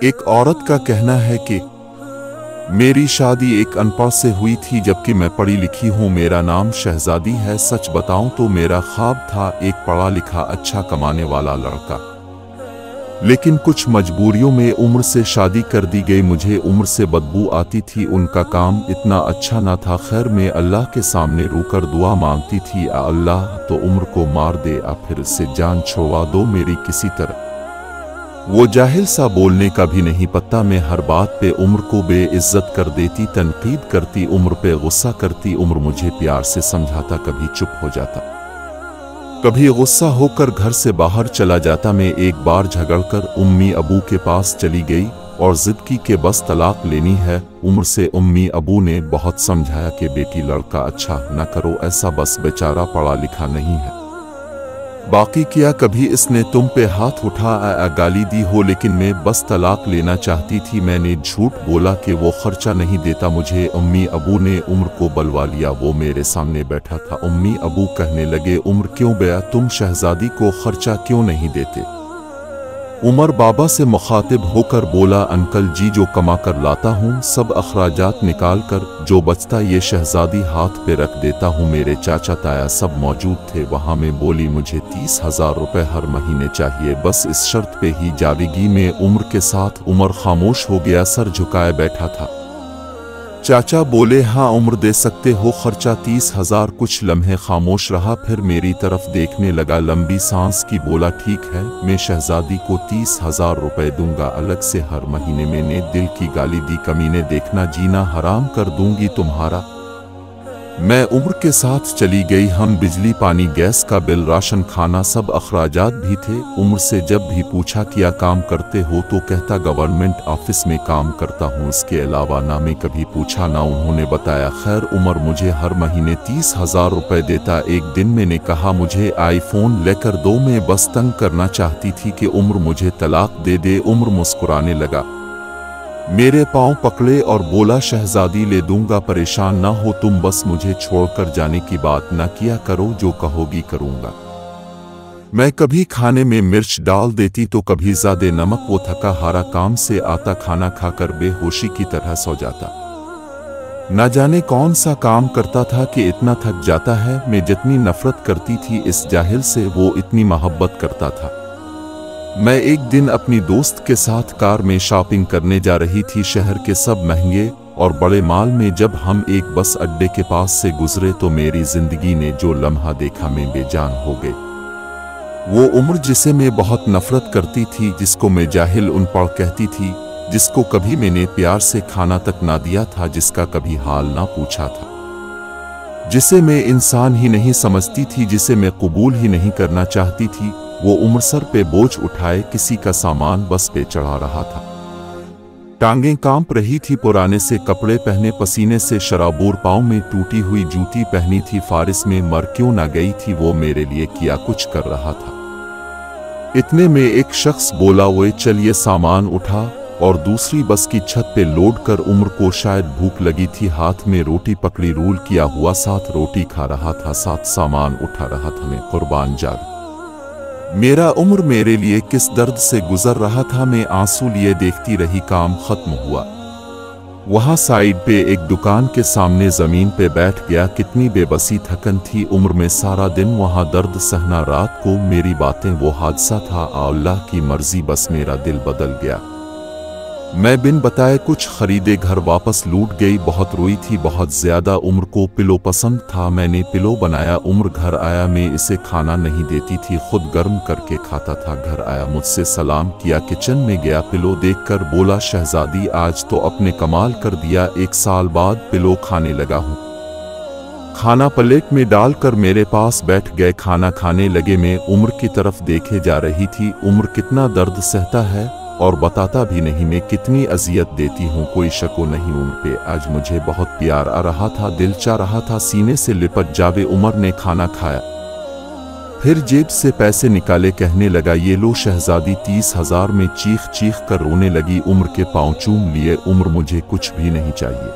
एक औरत का कहना है कि मेरी शादी एक अनपढ़ से हुई थी, जबकि मैं पढ़ी लिखी हूँ। मेरा नाम शहजादी है। सच बताऊं तो मेरा ख्वाब था एक पढ़ा लिखा अच्छा कमाने वाला लड़का, लेकिन कुछ मजबूरियों में उम्र से शादी कर दी गई। मुझे उम्र से बदबू आती थी, उनका काम इतना अच्छा ना था। खैर मैं अल्लाह के सामने रोकर दुआ मांगती थी, अल्लाह तो उम्र को मार दे या फिर से जान छुड़वा दो मेरी किसी तरह। वो जाहिल सा बोलने का भी नहीं पता। मैं हर बात पे उम्र को बेइज्जत कर देती, तनकीद करती, उम्र पे गुस्सा करती। उम्र मुझे प्यार से समझाता, कभी चुप हो जाता, कभी गुस्सा होकर घर से बाहर चला जाता। मैं एक बार झगड़कर उम्मी अबू के पास चली गई और जिद की कि बस तलाक लेनी है। उम्र से उम्मी अबू ने बहुत समझाया कि बेटी लड़का अच्छा न करो ऐसा, बस बेचारा पढ़ा लिखा नहीं है। बाकी क्या कभी इसने तुम पे हाथ उठा गाली दी हो, लेकिन मैं बस तलाक लेना चाहती थी। मैंने झूठ बोला कि वो खर्चा नहीं देता मुझे। उम्मी अबू ने उम्र को बुलवा लिया, वो मेरे सामने बैठा था। उम्मी अबू कहने लगे, उम्र क्यों बया, तुम शहजादी को खर्चा क्यों नहीं देते? उमर बाबा से मुखातिब होकर बोला, अंकल जी जो कमा कर लाता हूँ सब अखराजात निकाल कर जो बचता ये शहजादी हाथ पे रख देता हूँ। मेरे चाचा ताया सब मौजूद थे वहाँ। में बोली, मुझे 30,000 रुपए हर महीने चाहिए, बस इस शर्त पे ही जावेगी। में उम्र के साथ उमर खामोश हो गया, सर झुकाए बैठा था। चाचा बोले, हाँ उम्र दे सकते हो खर्चा 30,000। कुछ लम्हे खामोश रहा, फिर मेरी तरफ देखने लगा, लंबी सांस की बोला, ठीक है मैं शहजादी को 30,000 रुपए दूंगा अलग से हर महीने। मैंने दिल की गाली दी, कमीने देखना जीना हराम कर दूंगी तुम्हारा। मैं उम्र के साथ चली गई। हम बिजली पानी गैस का बिल राशन खाना सब अखराजात भी थे। उम्र से जब भी पूछा क्या काम करते हो तो कहता गवर्नमेंट ऑफिस में काम करता हूँ, इसके अलावा ना मैं कभी पूछा ना उन्होंने बताया। खैर उमर मुझे हर महीने 30,000 रुपए देता। एक दिन मैंने कहा मुझे आईफोन लेकर दो, मैं बस तंग करना चाहती थी कि उम्र मुझे तलाक दे दे। उम्र मुस्कुराने लगा, मेरे पांव पकड़े और बोला, शहजादी ले दूंगा, परेशान ना हो तुम, बस मुझे छोड़कर जाने की बात ना किया करो, जो कहोगी करूंगा। मैं कभी खाने में मिर्च डाल देती तो कभी ज्यादा नमक। वो थका हारा काम से आता, खाना खाकर बेहोशी की तरह सो जाता। न जाने कौन सा काम करता था कि इतना थक जाता है। मैं जितनी नफरत करती थी इस जाहिल से, वो इतनी मोहब्बत करता था। मैं एक दिन अपनी दोस्त के साथ कार में शॉपिंग करने जा रही थी। शहर के सब महंगे और बड़े मॉल में जब हम एक बस अड्डे के पास से गुजरे तो मेरी जिंदगी ने जो लम्हा देखा मैं बेजान हो गई। वो उम्र जिसे मैं बहुत नफरत करती थी, जिसको मैं जाहिल अनपढ़ कहती थी, जिसको कभी मैंने प्यार से खाना तक ना दिया था, जिसका कभी हाल ना पूछा था, जिसे मैं इंसान ही नहीं समझती थी, जिसे मैं कबूल ही नहीं करना चाहती थी। वो उम्र सर पे बोझ उठाए किसी का सामान बस पे चढ़ा रहा था। टांगें कांप रही थी, पुराने से कपड़े पहने पसीने से शराबोर, पाँव में टूटी हुई जूती पहनी थी। फारिस में मर क्यों ना गई थी वो मेरे लिए, किया कुछ कर रहा था। इतने में एक शख्स बोला, वो चलिए सामान उठा, और दूसरी बस की छत पे लोड कर। उम्र को शायद भूख लगी थी, हाथ में रोटी पकड़ी, रोल किया हुआ, साथ रोटी खा रहा था, साथ सामान उठा रहा था। मैं कुर्बान जाग, मेरा उम्र मेरे लिए किस दर्द से गुजर रहा था। मैं आंसू लिए देखती रही, काम खत्म हुआ। वहां साइड पे एक दुकान के सामने जमीन पे बैठ गया। कितनी बेबसी थकन थी उम्र में, सारा दिन वहां दर्द सहना, रात को मेरी बातें, वो हादसा था, अल्लाह की मर्जी, बस मेरा दिल बदल गया। मैं बिन बताए कुछ खरीदे, घर वापस लूट गई। बहुत रोई थी, बहुत ज्यादा। उम्र को पिलो पसंद था, मैंने पिलो बनाया। उम्र घर आया, मैं इसे खाना नहीं देती थी, खुद गर्म करके खाता था। घर आया, मुझसे सलाम किया, किचन में गया, पिलो देखकर बोला, शहजादी आज तो अपने कमाल कर दिया, 1 साल बाद पिलो खाने लगा हूँ। खाना प्लेट में डालकर मेरे पास बैठ गए, खाना खाने लगे। मैं उम्र की तरफ देखे जा रही थी। उम्र कितना दर्द सहता है और बताता भी नहीं, मैं कितनी अजियत देती हूँ, कोई शको नहीं उम्र पे। आज मुझे बहुत प्यार आ रहा था, दिल चाह रहा था सीने से लिपट जावे। उमर ने खाना खाया, फिर जेब से पैसे निकाले, कहने लगा, ये लो शहजादी 30,000। में चीख चीख कर रोने लगी। उम्र के पांव चूम लिए, उम्र मुझे कुछ भी नहीं चाहिए।